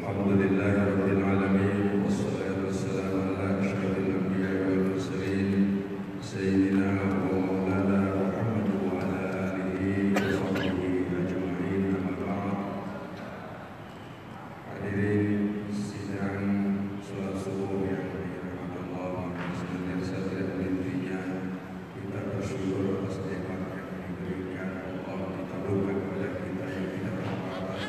Alhamdulillahirabbil alamin wassalatu wassalamu ala asyrofil anbiya'i wal mursalin sayyidina wa maulana Muhammad wa ala alihi wa sahbihi ajma'in amma ba'd. Hadirin sidang salat subuh yang dirahmati Allah, senantiasa tidak henti-hentinya kita bersyukur atas nikmat yang diberikan Allah, ditaburkan kepada kita yang tidak terbatas.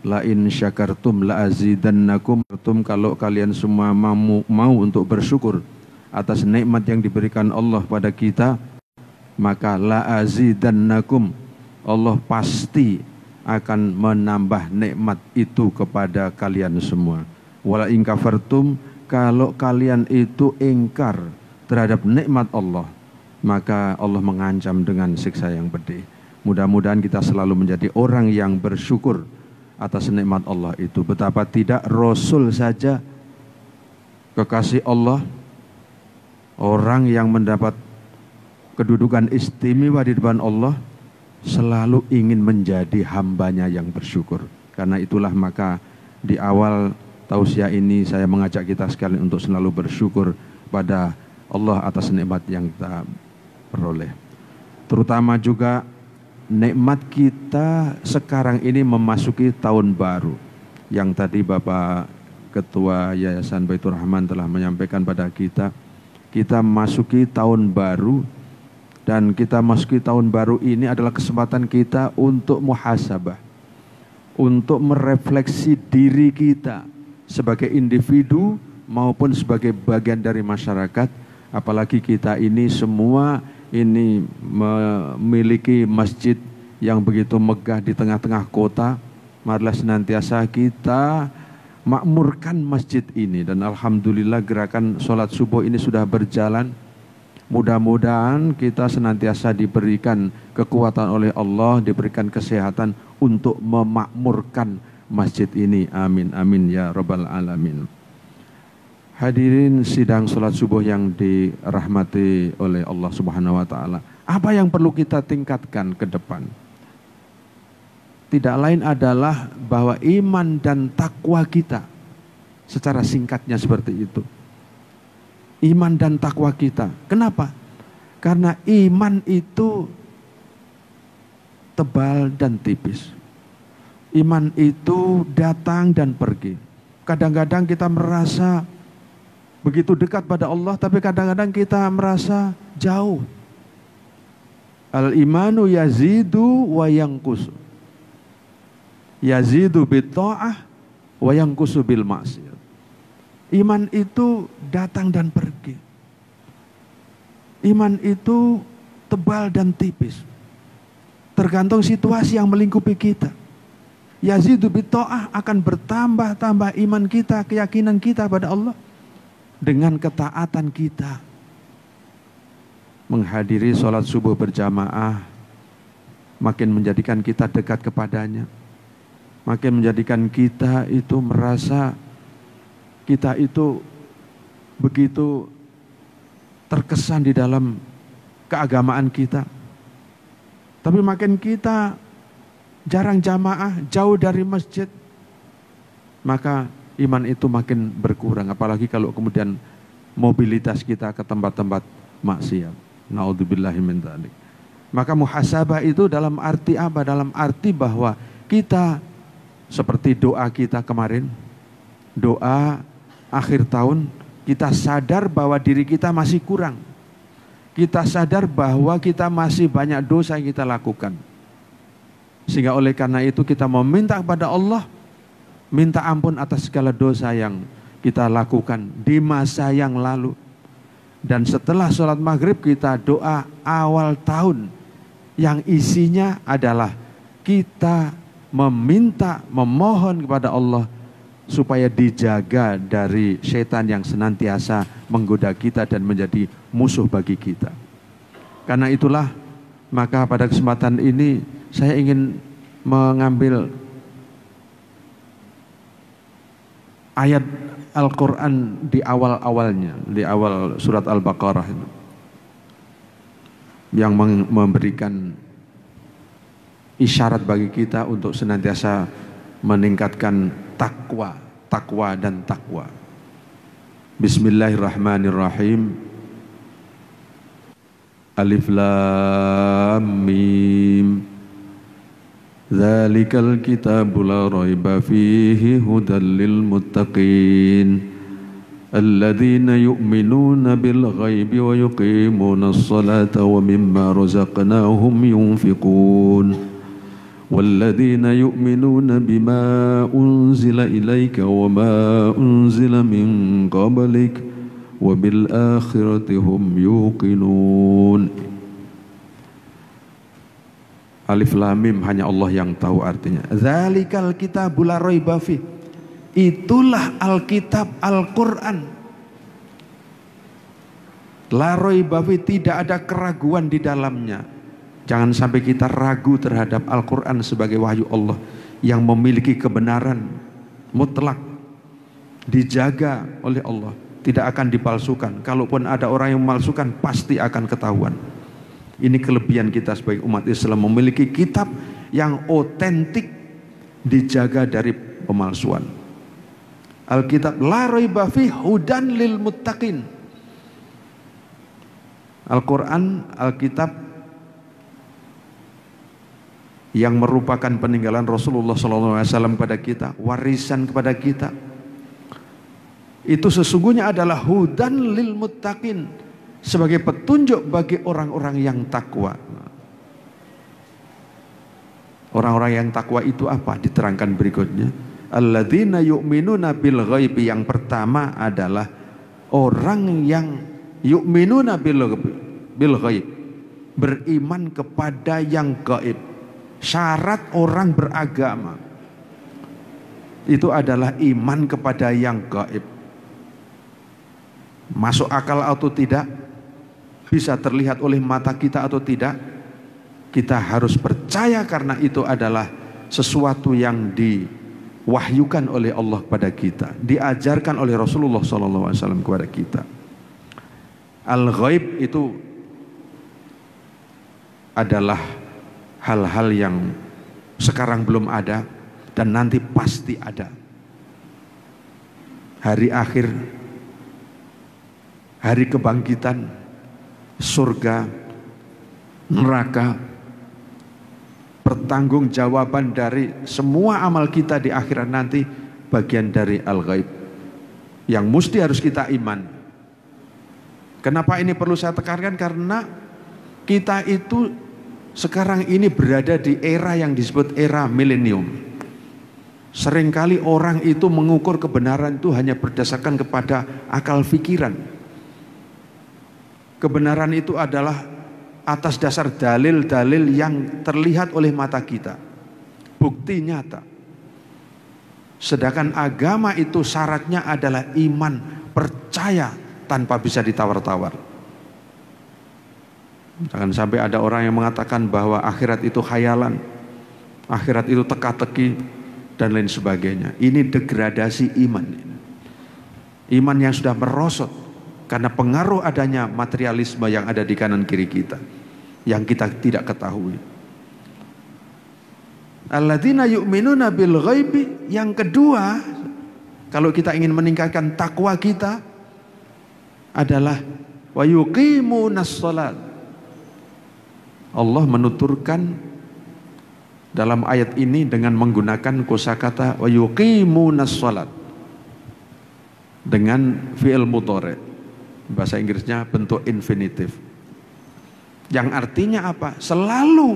La in syakartum la azidannakum. Kalau kalian semua mau untuk bersyukur atas nikmat yang diberikan Allah pada kita, maka la azidannakum, Allah pasti akan menambah nikmat itu kepada kalian semua. Wala in kafartum, kalau kalian itu ingkar terhadap nikmat Allah, maka Allah mengancam dengan siksa yang pedih. Mudah-mudahan kita selalu menjadi orang yang bersyukur atas nikmat Allah itu. Betapa tidak Rasul saja, kekasih Allah, orang yang mendapat kedudukan istimewa di depan Allah, selalu ingin menjadi hambanya yang bersyukur. Karena itulah maka di awal tausiah ini saya mengajak kita sekalian untuk selalu bersyukur pada Allah atas nikmat yang kita peroleh. Terutama juga nikmat kita sekarang ini memasuki tahun baru yang tadi Bapak Ketua Yayasan Baitur Rahman telah menyampaikan pada kita. Kita masuki tahun baru, dan kita masuki tahun baru ini adalah kesempatan kita untuk muhasabah, untuk merefleksi diri kita sebagai individu maupun sebagai bagian dari masyarakat. Apalagi kita ini semua ini memiliki masjid yang begitu megah di tengah-tengah kota. Marilah senantiasa kita makmurkan masjid ini. Dan alhamdulillah gerakan sholat subuh ini sudah berjalan. Mudah-mudahan kita senantiasa diberikan kekuatan oleh Allah, diberikan kesehatan untuk memakmurkan masjid ini. Amin, amin ya rabbal alamin. Hadirin sidang sholat subuh yang dirahmati oleh Allah Subhanahu wa ta'ala. Apa yang perlu kita tingkatkan ke depan? Tidak lain adalah bahwa iman dan takwa kita, secara singkatnya seperti itu. Iman dan takwa kita. Kenapa? Karena iman itu tebal dan tipis. Iman itu datang dan pergi. Kadang-kadang kita merasa begitu dekat pada Allah, tapi kadang-kadang kita merasa jauh. Al-imanu yazidu wa yanqusu. Yazidu bitta'ah wa yanqusu bil maksiyat. Iman itu datang dan pergi. Iman itu tebal dan tipis. Tergantung situasi yang melingkupi kita. Yazidu bitta'ah, akan bertambah-tambah iman kita, keyakinan kita pada Allah dengan ketaatan kita. Menghadiri sholat subuh berjamaah makin menjadikan kita dekat kepadanya, makin menjadikan kita itu merasa kita itu begitu terkesan di dalam keagamaan kita. Tapi makin kita jarang jamaah, jauh dari masjid, maka iman itu makin berkurang, apalagi kalau kemudian mobilitas kita ke tempat-tempat maksiat. Naudzubillahi min dzalik. Maka muhasabah itu dalam arti apa? Dalam arti bahwa kita seperti doa kita kemarin, doa akhir tahun, kita sadar bahwa diri kita masih kurang. Kita sadar bahwa kita masih banyak dosa yang kita lakukan. Sehingga oleh karena itu kita meminta kepada Allah, minta ampun atas segala dosa yang kita lakukan di masa yang lalu. Dan setelah sholat maghrib kita doa awal tahun yang isinya adalah kita meminta, memohon kepada Allah supaya dijaga dari setan yang senantiasa menggoda kita dan menjadi musuh bagi kita. Karena itulah, maka pada kesempatan ini saya ingin mengambil ayat Al-Quran di awal-awalnya, di awal surat Al-Baqarah itu, yang memberikan isyarat bagi kita untuk senantiasa meningkatkan takwa dan takwa. Bismillahirrahmanirrahim. Alif Lam Mim. Dzalikal kitabu la raiba fihi hudal lil muttaqin. Alladzina yu'minuna bil ghaibi wa yuqimunas salata wa mimma razaqnahum yunfiqun. والذين يؤمنون بما أنزل إليك وما أنزل من قبلك وبالآخرة هم يوقنون. Alif Lam Mim, hanya Allah yang tahu artinya. Dzalikal kitabul la raiba fi. Itulah Alkitab Al-Quran. La raiba fi, tidak ada keraguan di dalamnya. Jangan sampai kita ragu terhadap Al-Quran sebagai wahyu Allah yang memiliki kebenaran mutlak, dijaga oleh Allah, tidak akan dipalsukan. Kalaupun ada orang yang memalsukan, pasti akan ketahuan. Ini kelebihan kita sebagai umat Islam, memiliki kitab yang otentik, dijaga dari pemalsuan. Alkitab la raiba fi hudan lil muttaqin. Al-Quran, Alkitab yang merupakan peninggalan Rasulullah SAW kepada kita, warisan kepada kita, itu sesungguhnya adalah hudan lil muttaqin, sebagai petunjuk bagi orang-orang yang takwa. Orang-orang yang takwa itu apa? Diterangkan berikutnya. Alladzina yu'minuna bil ghaibi. Yang pertama adalah orang yang yu'minuna bil ghaib, beriman kepada yang gaib. Syarat orang beragama itu adalah iman kepada yang gaib. Masuk akal atau tidak, bisa terlihat oleh mata kita atau tidak, kita harus percaya karena itu adalah sesuatu yang diwahyukan oleh Allah kepada kita, diajarkan oleh Rasulullah SAW kepada kita. Al-ghaib itu adalah hal-hal yang sekarang belum ada dan nanti pasti ada. Hari akhir, hari kebangkitan, surga, neraka, pertanggungjawaban dari semua amal kita di akhirat nanti, bagian dari al-ghaib yang mesti harus kita iman. Kenapa ini perlu saya tekankan? Karena kita itu sekarang ini berada di era yang disebut era milenium. Seringkali orang itu mengukur kebenaran itu hanya berdasarkan kepada akal pikiran. Kebenaran itu adalah atas dasar dalil-dalil yang terlihat oleh mata kita, bukti nyata. Sedangkan agama itu syaratnya adalah iman, percaya tanpa bisa ditawar-tawar. Jangan sampai ada orang yang mengatakan bahwa akhirat itu khayalan, akhirat itu teka-teki dan lain sebagainya. Ini degradasi iman. Iman yang sudah merosot karena pengaruh adanya materialisme yang ada di kanan kiri kita, yang kita tidak ketahui. Alladzina yu'minuna bil ghaibi. Yang kedua, kalau kita ingin meningkatkan takwa kita, adalah wa yuqimunas shalat. Allah menuturkan dalam ayat ini dengan menggunakan kosakata wa yuqimunas shalat dengan fi'il mudhari', bahasa Inggrisnya bentuk infinitif, yang artinya apa? Selalu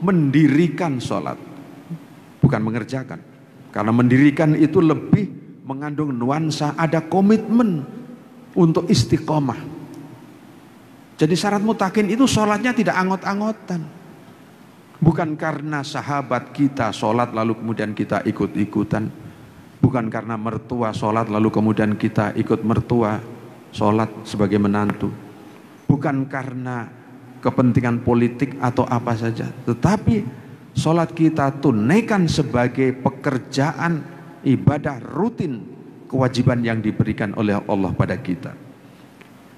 mendirikan sholat, bukan mengerjakan. Karena mendirikan itu lebih mengandung nuansa ada komitmen untuk istiqomah. Jadi syarat mutakin itu sholatnya tidak angot-angotan. Bukan karena sahabat kita sholat lalu kemudian kita ikut-ikutan. Bukan karena mertua sholat lalu kemudian kita ikut mertua sholat sebagai menantu. Bukan karena kepentingan politik atau apa saja. Tetapi sholat kita tunaikan sebagai pekerjaan ibadah rutin, kewajiban yang diberikan oleh Allah pada kita.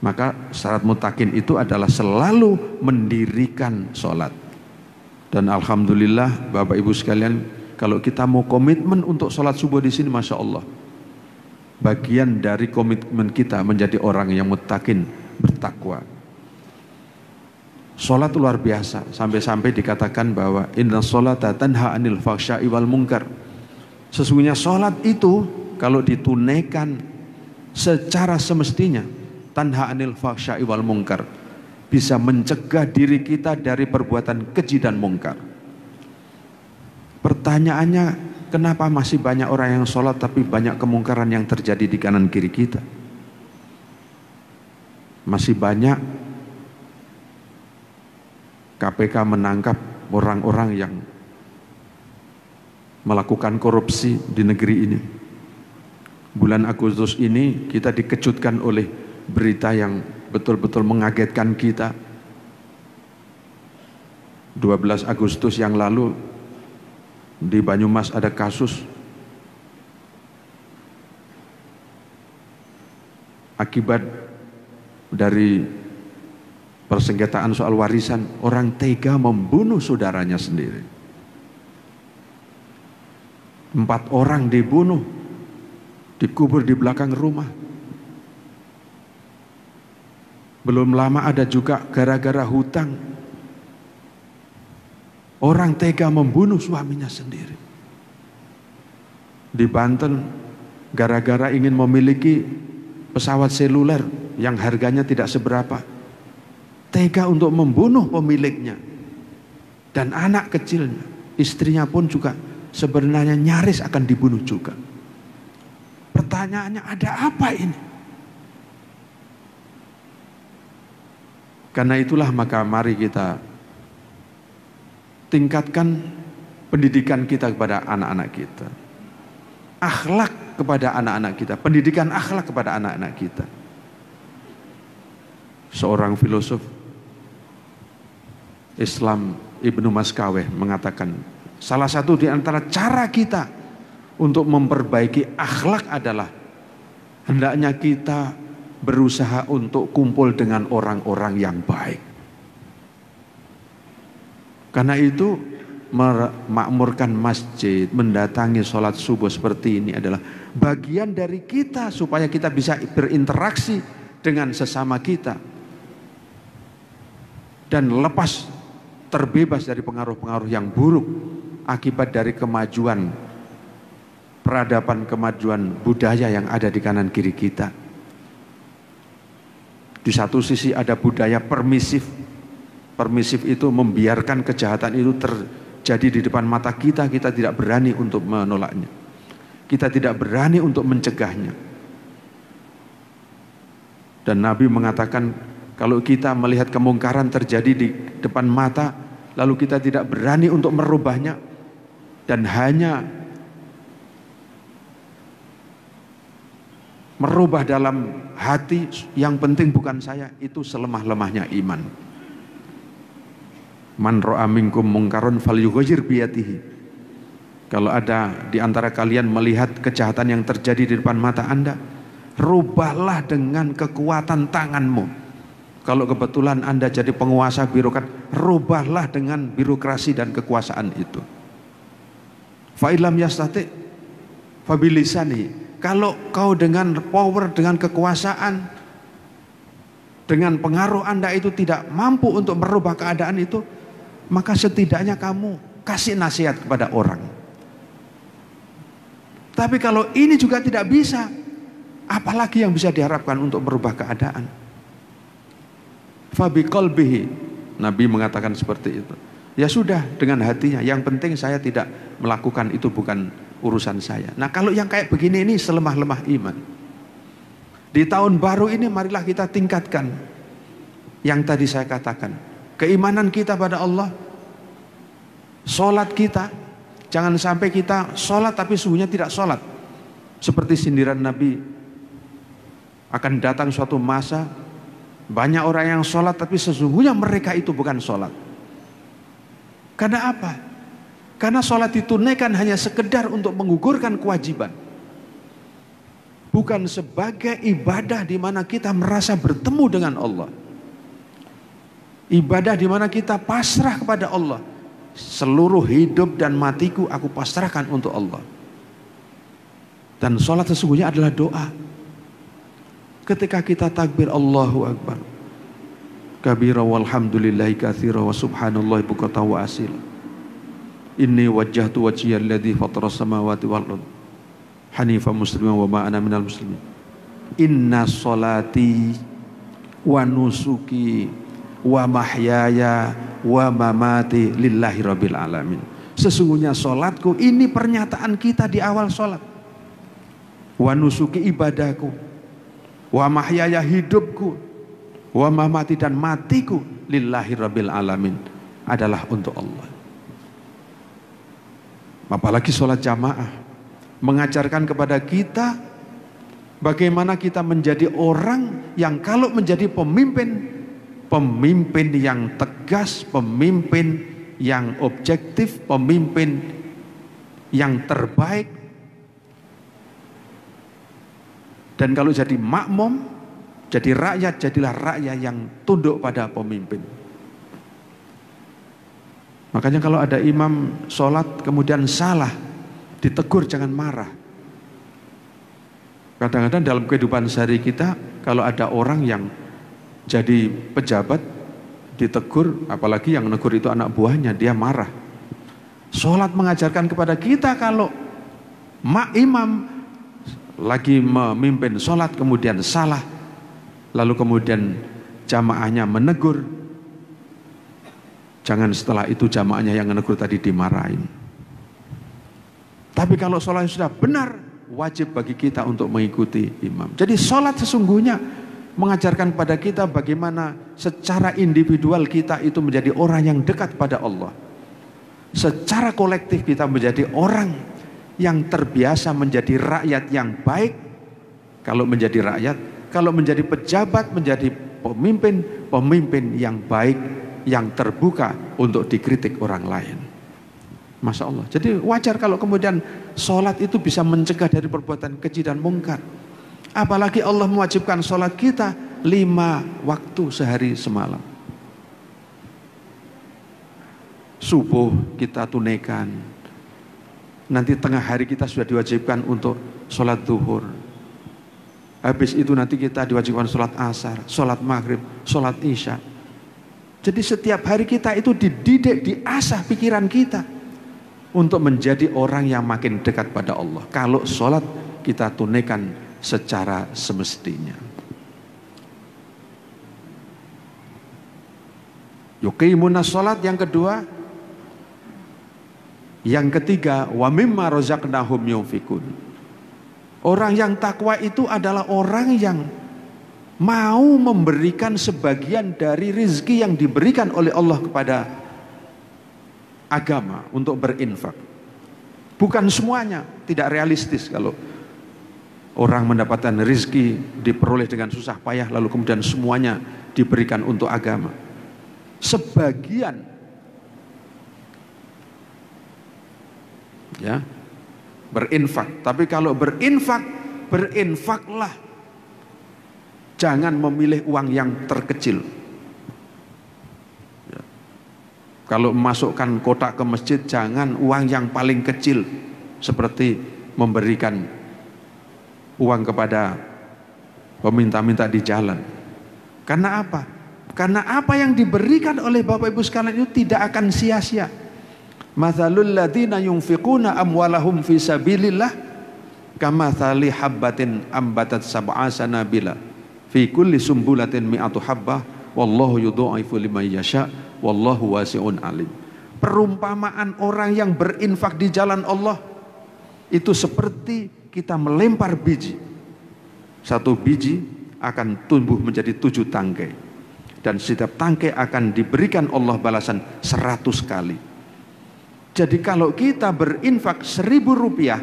Maka syarat mutakin itu adalah selalu mendirikan sholat. Dan alhamdulillah Bapak Ibu sekalian, kalau kita mau komitmen untuk sholat subuh di sini, masya Allah, bagian dari komitmen kita menjadi orang yang mutakin, bertakwa. Sholat luar biasa, sampai-sampai dikatakan bahwa inna sholata tanha anil fahsya'i wal munkar. Sesungguhnya sholat itu kalau ditunaikan secara semestinya, tanha anil fahsya'i wal munkar, bisa mencegah diri kita dari perbuatan keji dan mungkar. Pertanyaannya, kenapa masih banyak orang yang sholat tapi banyak kemungkaran yang terjadi di kanan kiri kita? Masih banyak KPK menangkap orang-orang yang melakukan korupsi di negeri ini. Bulan Agustus ini kita dikejutkan oleh berita yang betul-betul mengagetkan kita. 12 Agustus yang lalu di Banyumas ada kasus akibat dari persengketaan soal warisan, orang tega membunuh saudaranya sendiri. 4 orang dibunuh, dikubur di belakang rumah. Belum lama ada juga gara-gara hutang, orang tega membunuh suaminya sendiri. Di Banten, gara-gara ingin memiliki pesawat seluler yang harganya tidak seberapa, tega untuk membunuh pemiliknya dan anak kecilnya. Istrinya pun juga sebenarnya nyaris akan dibunuh juga. Pertanyaannya, ada apa ini? Karena itulah maka mari kita tingkatkan pendidikan kita kepada anak-anak kita, akhlak kepada anak-anak kita, pendidikan akhlak kepada anak-anak kita. Seorang filosof Islam, Ibnu Maskaweh, mengatakan salah satu di antara cara kita untuk memperbaiki akhlak adalah hendaknya kita berusaha untuk kumpul dengan orang-orang yang baik. Karena itu memakmurkan masjid, mendatangi sholat subuh seperti ini adalah bagian dari kita supaya kita bisa berinteraksi dengan sesama kita dan lepas, terbebas dari pengaruh-pengaruh yang buruk akibat dari kemajuan peradaban, kemajuan budaya yang ada di kanan kiri kita. Di satu sisi ada budaya permisif. Permisif itu membiarkan kejahatan itu terjadi di depan mata kita. Kita tidak berani untuk menolaknya. Kita tidak berani untuk mencegahnya. Dan Nabi mengatakan, kalau kita melihat kemungkaran terjadi di depan mata, lalu kita tidak berani untuk merubahnya, dan hanya merubah dalam hati, yang penting bukan saya, itu selemah-lemahnya iman. Man ra'a minkum mungkarun falyughayyir biyadihi. Kalau ada di antara kalian melihat kejahatan yang terjadi di depan mata Anda, rubahlah dengan kekuatan tanganmu. Kalau kebetulan Anda jadi penguasa birokrat, rubahlah dengan birokrasi dan kekuasaan itu. Fa illam yastati fa bilisanihi. Kalau kau dengan power, dengan kekuasaan, dengan pengaruh Anda itu tidak mampu untuk merubah keadaan itu, maka setidaknya kamu kasih nasihat kepada orang. Tapi kalau ini juga tidak bisa, apalagi yang bisa diharapkan untuk merubah keadaan? Fabi qalbihi, Nabi mengatakan seperti itu. Ya sudah, dengan hatinya, yang penting saya tidak melakukan itu, bukan urusan saya. Nah, kalau yang kayak begini ini selemah-lemah iman. Di tahun baru ini marilah kita tingkatkan yang tadi saya katakan, keimanan kita pada Allah, sholat kita. Jangan sampai kita sholat tapi sesungguhnya tidak sholat. Seperti sindiran Nabi, akan datang suatu masa banyak orang yang sholat tapi sesungguhnya mereka itu bukan sholat. Karena apa? Karena sholat ditunaikan hanya sekedar untuk menggugurkan kewajiban, bukan sebagai ibadah di mana kita merasa bertemu dengan Allah. Ibadah di mana kita pasrah kepada Allah. Seluruh hidup dan matiku aku pasrahkan untuk Allah. Dan sholat sesungguhnya adalah doa. Ketika kita takbir Allahu Akbar, kabira walhamdulillahi katsira wa subhanallahi bukratan wa asila. Inni wajjahtu wajhiya alladzi fatara samawati wal ardh hanifan musliman wa ma ana minal muslimin. Inna sholati wa nusuki wa mahyaya wa mamati lillahi rabbil alamin. Sesungguhnya sholatku, ini pernyataan kita di awal sholat. Wa nusuki ibadahku, wa mahyaya hidupku, wa mamati dan matiku lillahi rabbil alamin, adalah untuk Allah. Apalagi sholat jamaah mengajarkan kepada kita bagaimana kita menjadi orang yang kalau menjadi pemimpin, pemimpin yang tegas, pemimpin yang objektif, pemimpin yang terbaik. Dan kalau jadi makmum, jadi rakyat, jadilah rakyat yang tunduk pada pemimpin. Makanya kalau ada imam sholat kemudian salah, ditegur, jangan marah. Kadang-kadang dalam kehidupan sehari kita, kalau ada orang yang jadi pejabat ditegur, apalagi yang negur itu anak buahnya, dia marah. Sholat mengajarkan kepada kita kalau imam lagi memimpin sholat kemudian salah, lalu kemudian jamaahnya menegur, jangan setelah itu jamaahnya yang menegur tadi dimarahin. Tapi kalau sholat sudah benar, wajib bagi kita untuk mengikuti imam. Jadi sholat sesungguhnya mengajarkan pada kita bagaimana secara individual kita itu menjadi orang yang dekat pada Allah. Secara kolektif kita menjadi orang yang terbiasa menjadi rakyat yang baik. Kalau menjadi rakyat, kalau menjadi pejabat, menjadi pemimpin yang baik, yang terbuka untuk dikritik orang lain. Masya Allah. Jadi wajar kalau kemudian sholat itu bisa mencegah dari perbuatan keji dan mungkar. Apalagi Allah mewajibkan sholat kita 5 waktu sehari semalam. Subuh kita tunaikan, nanti tengah hari kita sudah diwajibkan untuk sholat zuhur. Habis itu nanti kita diwajibkan sholat asar, sholat maghrib, sholat isya. Jadi setiap hari kita itu dididik, diasah pikiran kita untuk menjadi orang yang makin dekat pada Allah. Kalau sholat kita tunaikan secara semestinya. Yuqimunas sholat yang kedua. Yang ketiga, wa mimma razaqnahum yunfikun. Orang yang takwa itu adalah orang yang mau memberikan sebagian dari rezeki yang diberikan oleh Allah kepada agama untuk berinfak. Bukan semuanya, tidak realistis kalau orang mendapatkan rezeki diperoleh dengan susah payah lalu kemudian semuanya diberikan untuk agama. Sebagian ya berinfak. Tapi kalau berinfak, berinfaklah, jangan memilih uang yang terkecil ya. Kalau memasukkan kotak ke masjid, jangan uang yang paling kecil seperti memberikan uang kepada peminta-minta di jalan. Karena apa? Karena apa yang diberikan oleh Bapak Ibu sekalian itu tidak akan sia-sia. Mathalul ladzina yunfiquna amwalahum fi sabilillah kamathali habbatin ambatat sab'a sanabila fi kulli sumbulatin mi'atu habbah wallahu yudha'ifu liman yasha wallahu wasi'un alim. Perumpamaan orang yang berinfak di jalan Allah itu seperti kita melempar biji. Satu biji akan tumbuh menjadi 7 tangkai, dan setiap tangkai akan diberikan Allah balasan 100 kali. Jadi kalau kita berinfak 1.000 rupiah,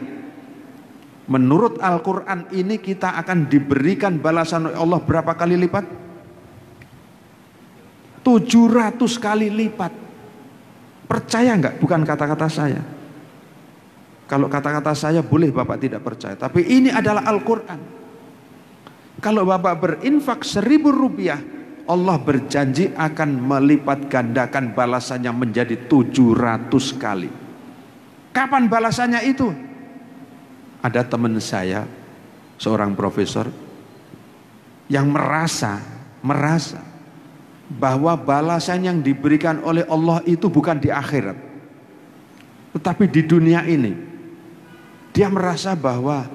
Menurut Al-Quran ini kita akan diberikan balasan oleh Allah berapa kali lipat? 700 kali lipat. Percaya enggak? Bukan kata-kata saya. Kalau kata-kata saya boleh Bapak tidak percaya, tapi ini adalah Al-Quran. Kalau Bapak berinfak 1.000 rupiah, Allah berjanji akan melipat gandakan balasannya menjadi 700 kali. Kapan balasannya itu? Ada teman saya, seorang profesor, yang merasa bahwa balasan yang diberikan oleh Allah itu bukan di akhirat, tetapi di dunia ini. Dia merasa bahwa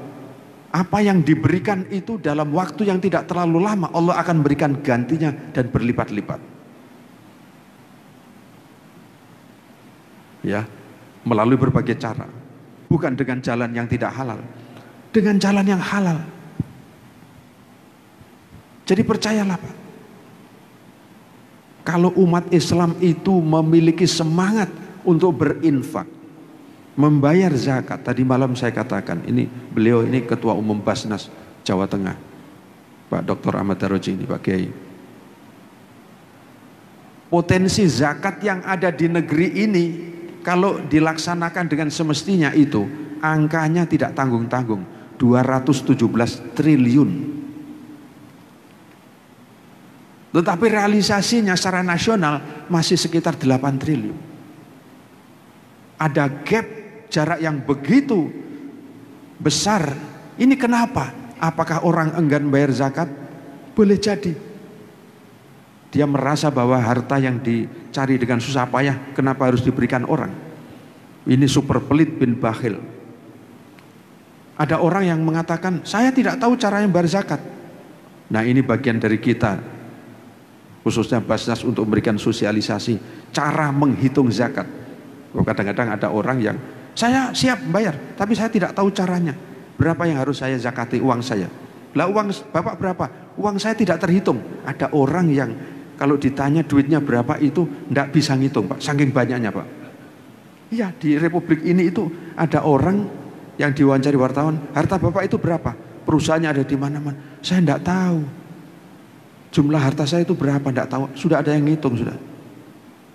apa yang diberikan itu dalam waktu yang tidak terlalu lama Allah akan berikan gantinya dan berlipat-lipat. Ya, melalui berbagai cara. Bukan dengan jalan yang tidak halal, dengan jalan yang halal. Jadi percayalah Pak, kalau umat Islam itu memiliki semangat untuk berinfak, membayar zakat. Tadi malam saya katakan, beliau ini Ketua Umum Basnas Jawa Tengah, Pak Dr. Ahmad Daroji ini, Pak Kiai. Potensi zakat yang ada di negeri ini kalau dilaksanakan dengan semestinya itu angkanya tidak tanggung-tanggung, 217 triliun. Tetapi realisasinya secara nasional masih sekitar 8 triliun. Ada gap, jarak yang begitu besar. Ini kenapa? Apakah orang enggan bayar zakat? Boleh jadi dia merasa bahwa harta yang dicari dengan susah payah kenapa harus diberikan orang. Ini super pelit bin bakhil. Ada orang yang mengatakan saya tidak tahu caranya bayar zakat. Nah ini bagian dari kita, khususnya Basnas, untuk memberikan sosialisasi cara menghitung zakat. Kadang-kadang ada orang yang saya siap bayar tapi saya tidak tahu caranya. Berapa yang harus saya zakati uang saya? Lah uang Bapak berapa? Uang saya tidak terhitung. Ada orang yang kalau ditanya duitnya berapa itu tidak bisa ngitung Pak, saking banyaknya Pak. Iya, di Republik ini itu ada orang yang diwawancari wartawan, harta Bapak itu berapa? Perusahaannya ada di mana-mana. Saya tidak tahu. Jumlah harta saya itu berapa, tidak tahu. Sudah ada yang ngitung sudah.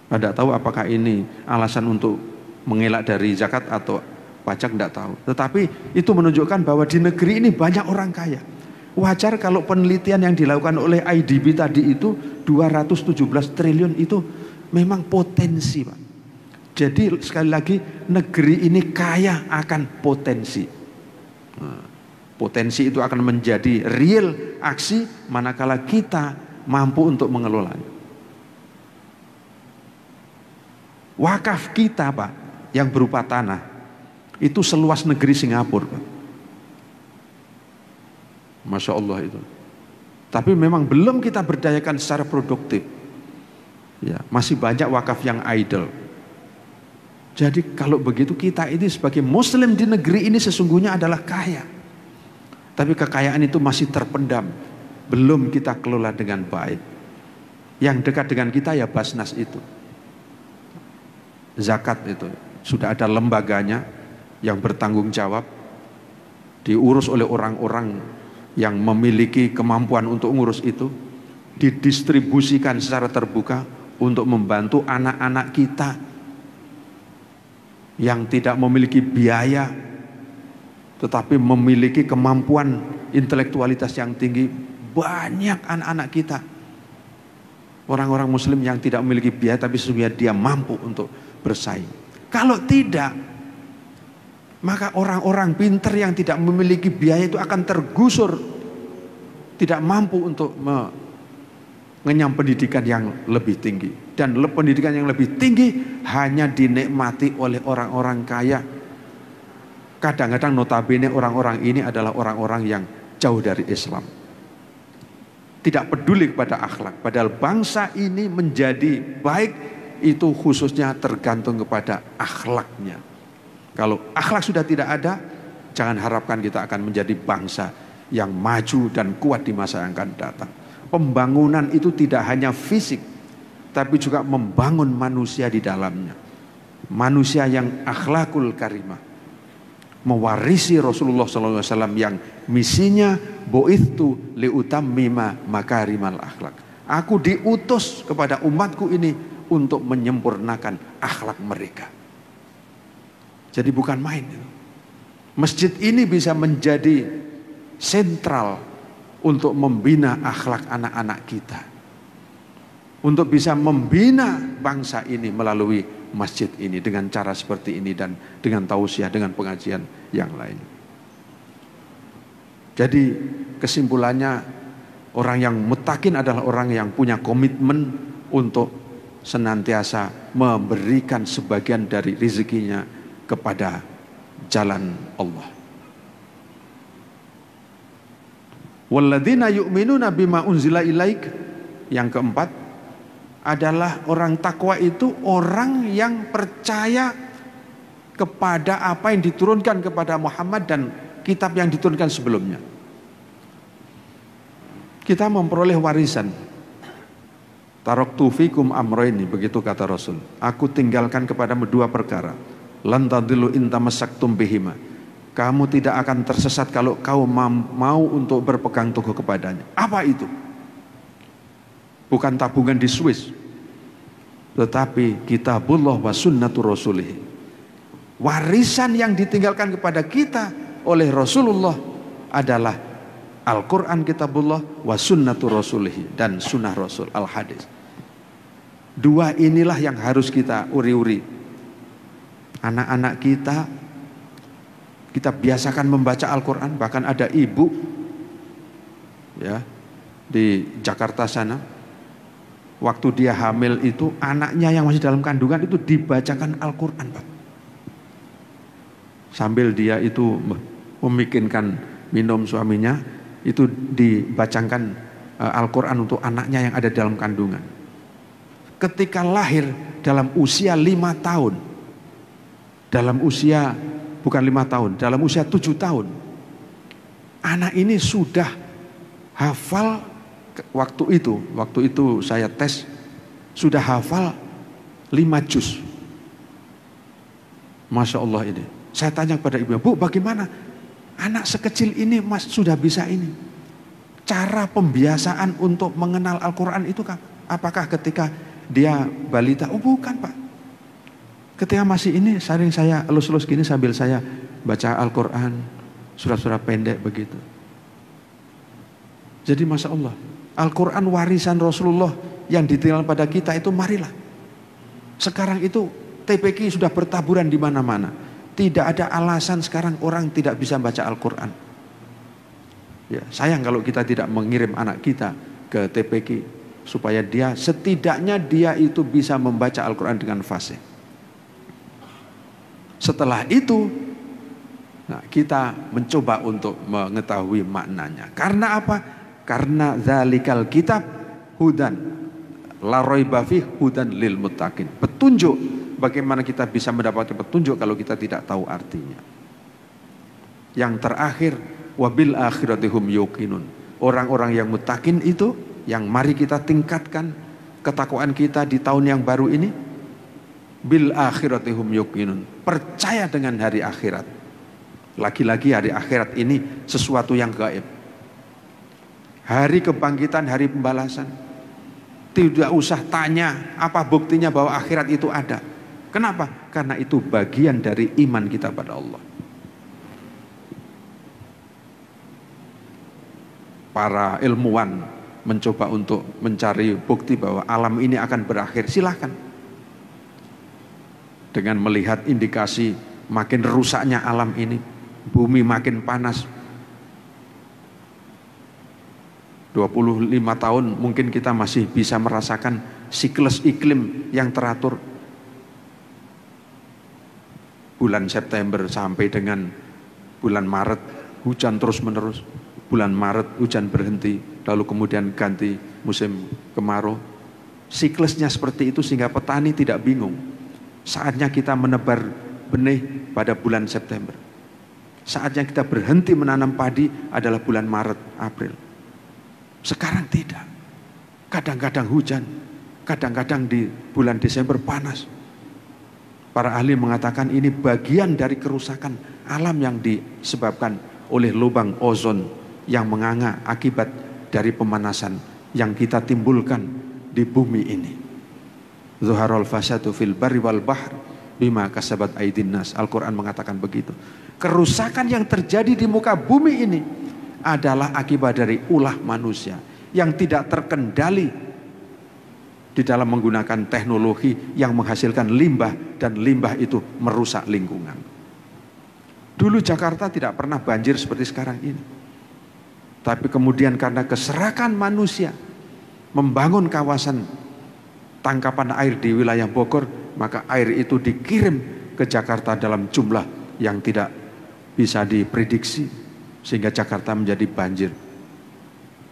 Tidak tahu apakah ini alasan untuk mengelak dari zakat atau pajak, tidak tahu. Tetapi itu menunjukkan bahwa di negeri ini banyak orang kaya. Wajar kalau penelitian yang dilakukan oleh IDB tadi itu 217 triliun itu memang potensi Pak. Jadi sekali lagi negeri ini kaya akan potensi. Potensi itu akan menjadi real aksi manakala kita mampu untuk mengelolanya. Wakaf kita Pak yang berupa tanah itu seluas negeri Singapura Pak. Masya Allah itu. Tapi memang belum kita berdayakan secara produktif. Ya, masih banyak wakaf yang idle. Jadi kalau begitu kita ini sebagai Muslim di negeri ini sesungguhnya adalah kaya. Tapi kekayaan itu masih terpendam. Belum kita kelola dengan baik. Yang dekat dengan kita ya Basnas itu. Zakat itu. Sudah ada lembaganya yang bertanggung jawab. Diurus oleh orang-orang yang memiliki kemampuan untuk ngurus itu, didistribusikan secara terbuka untuk membantu anak-anak kita yang tidak memiliki biaya tetapi memiliki kemampuan intelektualitas yang tinggi. Banyak anak-anak kita, orang-orang Muslim yang tidak memiliki biaya tapi sesungguhnya dia mampu untuk bersaing. Kalau tidak, maka orang-orang pintar yang tidak memiliki biaya itu akan tergusur, tidak mampu untuk mengenyam pendidikan yang lebih tinggi. Dan pendidikan yang lebih tinggi hanya dinikmati oleh orang-orang kaya. Kadang-kadang notabene orang-orang ini adalah orang-orang yang jauh dari Islam, tidak peduli kepada akhlak. Padahal bangsa ini menjadi baik itu khususnya tergantung kepada akhlaknya. Kalau akhlak sudah tidak ada, jangan harapkan kita akan menjadi bangsa yang maju dan kuat di masa yang akan datang. Pembangunan itu tidak hanya fisik, tapi juga membangun manusia di dalamnya. Manusia yang akhlakul karimah. mewarisi Rasulullah SAW yang misinya bu'ithtu liutammima makarimal akhlak. Aku diutus kepada umatku ini untuk menyempurnakan akhlak mereka. Jadi bukan main. Masjid ini bisa menjadi sentral untuk membina akhlak anak-anak kita. Untuk bisa membina bangsa ini melalui masjid ini dengan cara seperti ini dan dengan tausiah, dengan pengajian yang lain. Jadi kesimpulannya, orang yang muttaqin adalah orang yang punya komitmen untuk senantiasa memberikan sebagian dari rezekinya kepada jalan Allah. Walladzina yu'minuna bima unzila ilaik. Yang keempat adalah orang takwa itu orang yang percaya kepada apa yang diturunkan kepada Muhammad dan kitab yang diturunkan sebelumnya. Kita memperoleh warisan. Taraktu fikum amroini, begitu kata Rasul. Aku tinggalkan kepadamu dua perkara. Lan tadillu in tamassaktum bihima. Kamu tidak akan tersesat kalau kau mau untuk berpegang teguh kepadanya. Apa itu? Bukan tabungan di Swiss, tetapi kitabullah wa sunnatur rasulih. Warisan yang ditinggalkan kepada kita oleh Rasulullah adalah Al-Quran kitabullah wa sunnatur rasulih, dan sunnah Rasul, al-hadis. Dua inilah yang harus kita uri-uri. Anak-anak kita biasakan membaca Al-Quran. Bahkan ada ibu ya di Jakarta sana, waktu dia hamil itu anaknya yang masih dalam kandungan itu dibacakan Al-Quran, Pak. Sambil dia itu memikirkan minum suaminya, itu dibacakan Al-Quran untuk anaknya yang ada dalam kandungan. Ketika lahir dalam usia 5 tahun, dalam usia bukan 5 tahun, dalam usia 7 tahun, anak ini sudah hafal. Waktu itu saya tes, sudah hafal 5 juz. Masya Allah ini. Saya tanya kepada ibu, Bu, bagaimana anak sekecil ini sudah bisa ini? Cara pembiasaan untuk mengenal Al-Quran itu kan? Apakah ketika dia balita? Oh bukan, Pak. Ketika masih ini, sering saya elus-elus gini sambil saya baca Al-Quran, surat-surat pendek begitu. Jadi Masya Allah, Al-Quran warisan Rasulullah yang ditinggalkan pada kita itu, marilah. Sekarang itu TPQ sudah bertaburan di mana-mana. Tidak ada alasan sekarang orang tidak bisa baca Al-Quran. Ya, sayang kalau kita tidak mengirim anak kita ke TPQ supaya dia setidaknya dia itu bisa membaca Al-Quran dengan fasih. Setelah itu, nah, kita mencoba untuk mengetahui maknanya. Karena apa? Karena zalikal kitab hudan la raiba fih hudan lil muttaqin. Petunjuk, bagaimana kita bisa mendapatkan petunjuk kalau kita tidak tahu artinya. Yang terakhir, wabil akhiratihum yuqinun. Orang-orang yang muttaqin itu, yang mari kita tingkatkan ketakwaan kita di tahun yang baru ini. Bil akhiratihum yuqinun. Percaya dengan hari akhirat. Lagi-lagi hari akhirat ini sesuatu yang gaib. Hari kebangkitan, hari pembalasan. Tidak usah tanya apa buktinya bahwa akhirat itu ada. Kenapa? Karena itu bagian dari iman kita pada Allah. Para ilmuwan mencoba untuk mencari bukti bahwa alam ini akan berakhir. Silahkan. Dengan melihat indikasi makin rusaknya alam ini, bumi makin panas. 25 tahun mungkin kita masih bisa merasakan siklus iklim yang teratur. Bulan September sampai dengan bulan Maret hujan terus menerus. Bulan Maret hujan berhenti, lalu kemudian ganti musim kemarau. Siklusnya seperti itu sehingga petani tidak bingung. Saatnya kita menebar benih pada bulan September. Saatnya kita berhenti menanam padi adalah bulan Maret, April. Sekarang tidak. Kadang-kadang hujan, kadang-kadang di bulan Desember panas. Para ahli mengatakan ini bagian dari kerusakan alam yang disebabkan oleh lubang ozon yang menganga akibat dari pemanasan yang kita timbulkan di bumi ini. Zuharul fasadu fil barri wal bahr bima kasabat aydin nas. Al-Quran mengatakan begitu. Kerusakan yang terjadi di muka bumi ini adalah akibat dari ulah manusia yang tidak terkendali di dalam menggunakan teknologi yang menghasilkan limbah, dan limbah itu merusak lingkungan. Dulu Jakarta tidak pernah banjir seperti sekarang ini. Tapi kemudian karena keserakan manusia membangun kawasan tangkapan air di wilayah Bogor, maka air itu dikirim ke Jakarta dalam jumlah yang tidak bisa diprediksi, sehingga Jakarta menjadi banjir.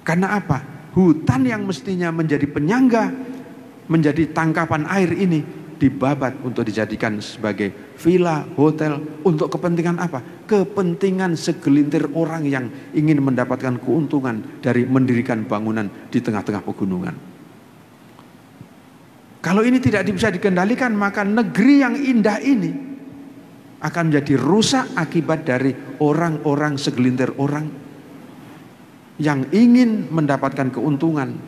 Karena apa? Hutan yang mestinya menjadi penyangga, menjadi tangkapan air ini dibabat untuk dijadikan sebagai villa, hotel. Untuk kepentingan apa? Kepentingan segelintir orang yang ingin mendapatkan keuntungan dari mendirikan bangunan di tengah-tengah pegunungan. Kalau ini tidak bisa dikendalikan, maka negeri yang indah ini akan menjadi rusak akibat dari orang-orang, segelintir orang yang ingin mendapatkan keuntungan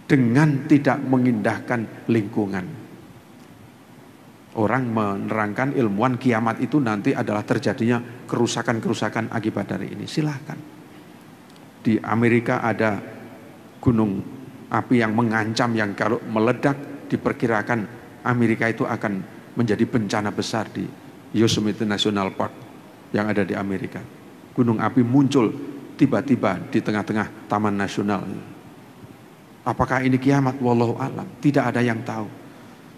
dengan tidak mengindahkan lingkungan. Orang menerangkan, ilmuwan, kiamat itu nanti adalah terjadinya kerusakan-kerusakan akibat dari ini. Silahkan. Di Amerika ada gunung api yang mengancam, yang kalau meledak diperkirakan Amerika itu akan menjadi bencana besar di Yosemite National Park yang ada di Amerika. Gunung api muncul tiba-tiba di tengah-tengah taman nasional. Apakah ini kiamat? Wallahu a'lam. Tidak ada yang tahu.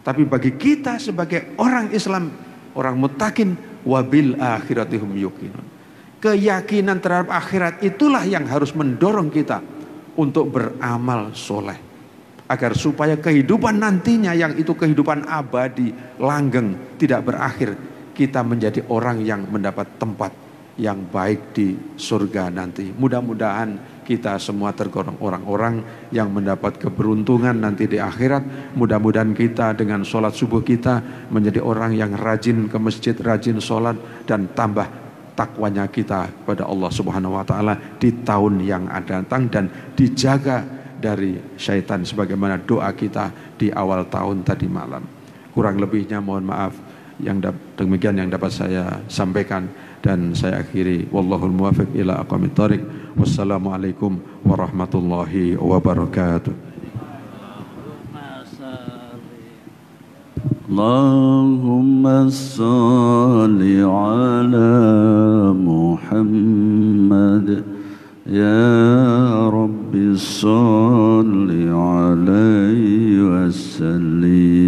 Tapi bagi kita sebagai orang Islam, orang muttaqin, wabil akhiratihum yuqinun. Keyakinan terhadap akhirat itulah yang harus mendorong kita untuk beramal soleh, agar supaya kehidupan nantinya, yang itu kehidupan abadi, langgeng, tidak berakhir, kita menjadi orang yang mendapat tempat yang baik di surga nanti. Mudah-mudahan kita semua tergolong orang-orang yang mendapat keberuntungan nanti di akhirat. Mudah-mudahan kita dengan sholat subuh kita menjadi orang yang rajin ke masjid, rajin sholat, dan tambah takwanya kita pada Allah Subhanahu wa Ta'ala di tahun yang akan datang, dan dijaga dari syaitan sebagaimana doa kita di awal tahun tadi malam. Kurang lebihnya mohon maaf. Yang demikian yang dapat saya sampaikan, dan saya akhiri. Wallahul muwaffiq ila aqwamit thoriq. Wassalamualaikum warahmatullahi wabarakatuh. Allahumma salli ala Muhammad ya Rabbi salli alaihi wasallim.